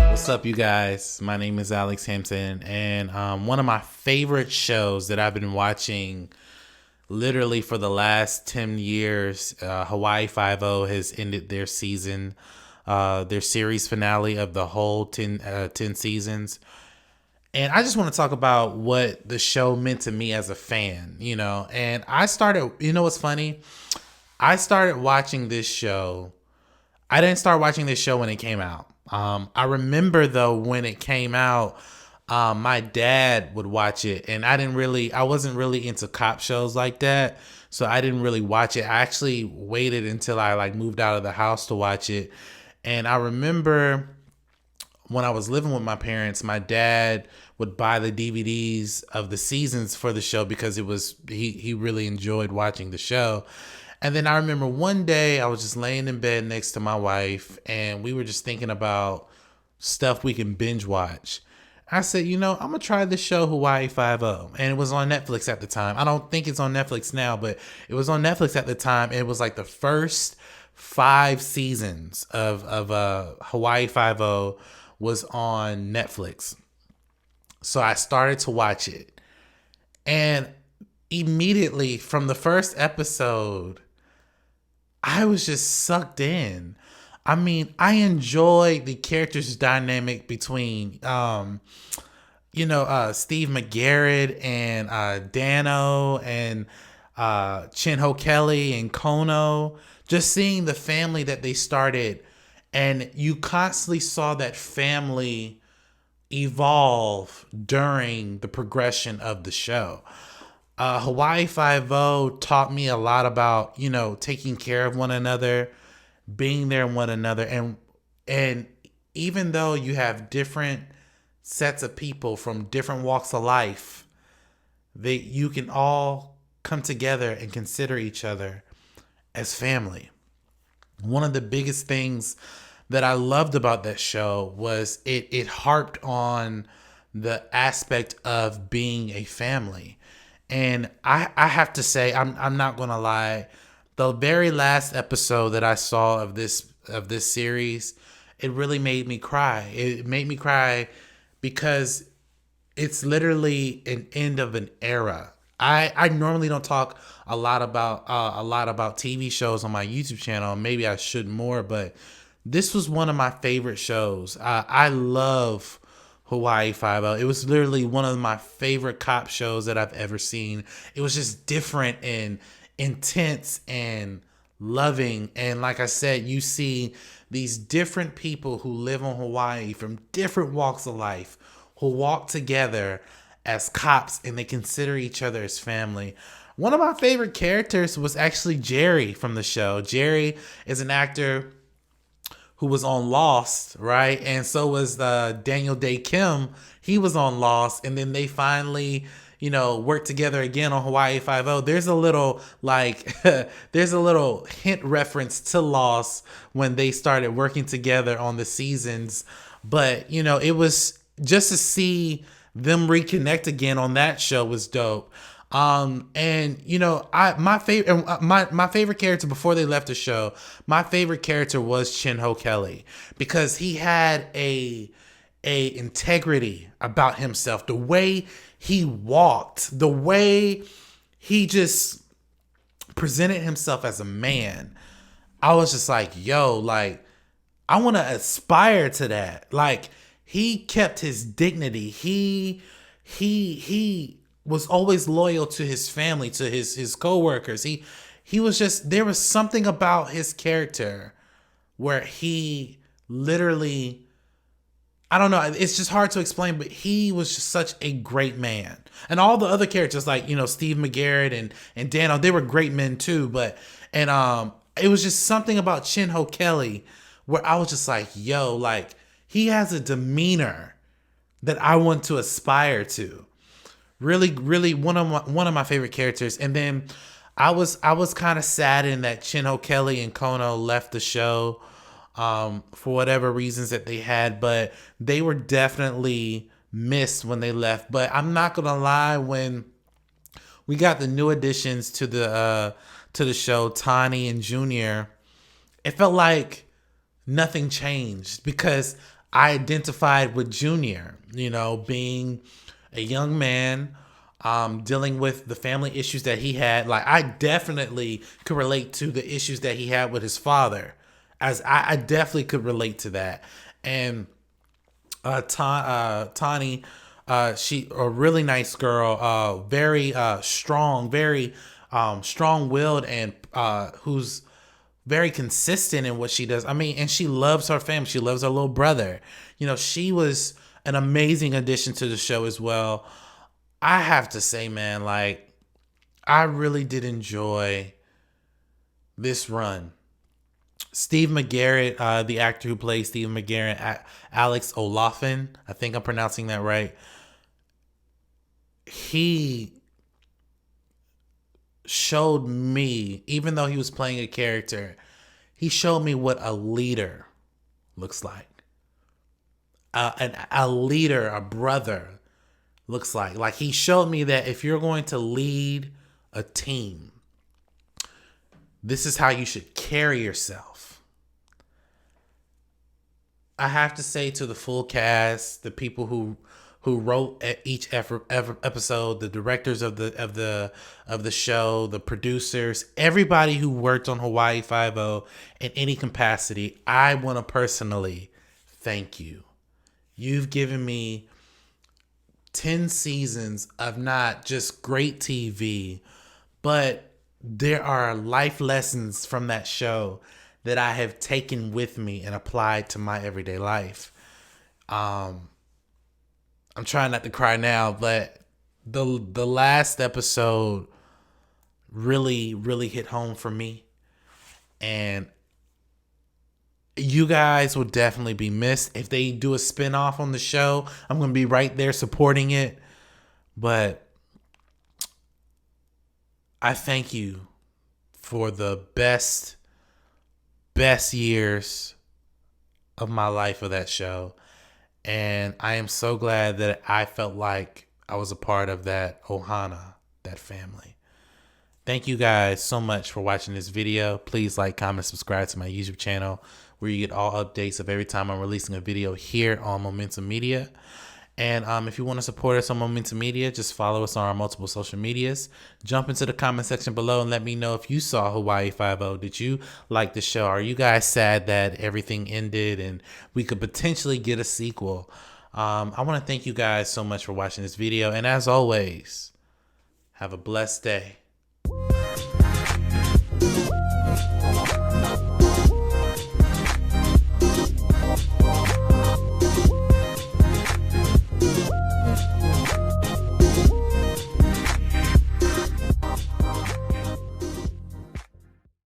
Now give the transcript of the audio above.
What's up, you guys? My name is Alex Hampton, and one of my favorite shows that I've been watching literally for the last 10 years, Hawaii Five-0 has ended their season, their series finale of the whole 10 seasons. And I just want to talk about what the show meant to me as a fan, and I started, what's funny? I started watching this show. I didn't start watching this show when it came out. I remember though when it came out, my dad would watch it, and I wasn't really into cop shows like that, so I didn't really watch it. I actually waited until I moved out of the house to watch it. And I remember when I was living with my parents, my dad would buy the DVDs of the seasons for the show because he really enjoyed watching the show. And then I remember one day I was just laying in bed next to my wife, and we were just thinking about stuff we can binge watch. I said, I'm going to try this show, Hawaii Five-0. And it was on Netflix at the time. I don't think it's on Netflix now, but it was on Netflix at the time. It was like the first 5 seasons of Hawaii Five-0 was on Netflix. So I started to watch it. And immediately from the first episode, I was just sucked in. I mean, I enjoyed the characters' dynamic between, Steve McGarrett and Dano and Chin Ho Kelly and Kono. Just seeing the family that they started, and you constantly saw that family evolve during the progression of the show. Hawaii Five-0 taught me a lot about, taking care of one another, being there in one another. And even though you have different sets of people from different walks of life, you can all come together and consider each other as family. One of the biggest things that I loved about that show was it harped on the aspect of being a family. And I have to say, I'm not gonna lie, the very last episode that I saw of this series, it really made me cry. It made me cry because it's literally an end of an era. I normally don't talk a lot about TV shows on my YouTube channel. Maybe I should more, but this was one of my favorite shows. I love Hawaii Five-0. It was literally one of my favorite cop shows that I've ever seen. It was just different and intense and loving. And like I said, you see these different people who live on Hawaii from different walks of life who walk together as cops, and they consider each other as family. One of my favorite characters was actually Jerry from the show. Jerry is an actor who was on Lost, right? And so was Daniel Day Kim. He was on Lost, and then they finally, worked together again on Hawaii Five-0. There's a little there's a little hint reference to Lost when they started working together on the seasons. But it was just to see them reconnect again on that show was dope. My favorite character before they left the show, my favorite character was Chin Ho Kelly, because he had a integrity about himself. The way he walked, the way he just presented himself as a man. I was just like, I want to aspire to that. He kept his dignity. He was always loyal to his family, to his coworkers. He was just, there was something about his character where he literally, I don't know, it's just hard to explain, but he was just such a great man. And all the other characters Steve McGarrett and Dano, they were great men too, it was just something about Chin Ho Kelly where I was just like, he has a demeanor that I want to aspire to. Really, really one of my favorite characters. And then I was kind of saddened that Chin Ho Kelly and Kono left the show for whatever reasons that they had, but they were definitely missed when they left. But I'm not gonna lie, when we got the new additions to to the show, Tani and Junior, it felt like nothing changed because I identified with Junior, you know, being a young man, dealing with the family issues that he had. Like, I definitely could relate to the issues that he had with his father, as I definitely could relate to that. And Tani, she a really nice girl, very strong, very strong-willed, and who's very consistent in what she does. I mean, and she loves her family. She loves her little brother. You know, she was an amazing addition to the show as well. I have to say, man, like, I really did enjoy this run. Steve McGarrett, the actor who plays Steve McGarrett, Alex Olafin, I think I'm pronouncing that right. He showed me, even though he was playing a character, he showed me what a leader looks like. A leader, a brother looks like. Like, he showed me that if you're going to lead a team, this is how you should carry yourself. I have to say to the full cast, the people who wrote each episode, the directors of the show, the producers, everybody who worked on Hawaii Five-0 in any capacity, I want to personally thank you. You've given me 10 seasons of not just great TV, but there are life lessons from that show that I have taken with me and applied to my everyday life. I'm trying not to cry now, but the last episode really hit home for me, and you guys will definitely be missed. If they do a spinoff on the show, I'm going to be right there supporting it. But I thank you for the best years of my life of that show. And I am so glad that I felt like I was a part of that Ohana, that family. Thank you guys so much for watching this video. Please like, comment, subscribe to my YouTube channel, where you get all updates of every time I'm releasing a video here on Momentum Media. And if you want to support us on Momentum Media, just follow us on our multiple social medias. Jump into the comment section below and let me know if you saw Hawaii Five-0. Did you like the show? Are you guys sad that everything ended and we could potentially get a sequel? I want to thank you guys so much for watching this video. And as always, have a blessed day.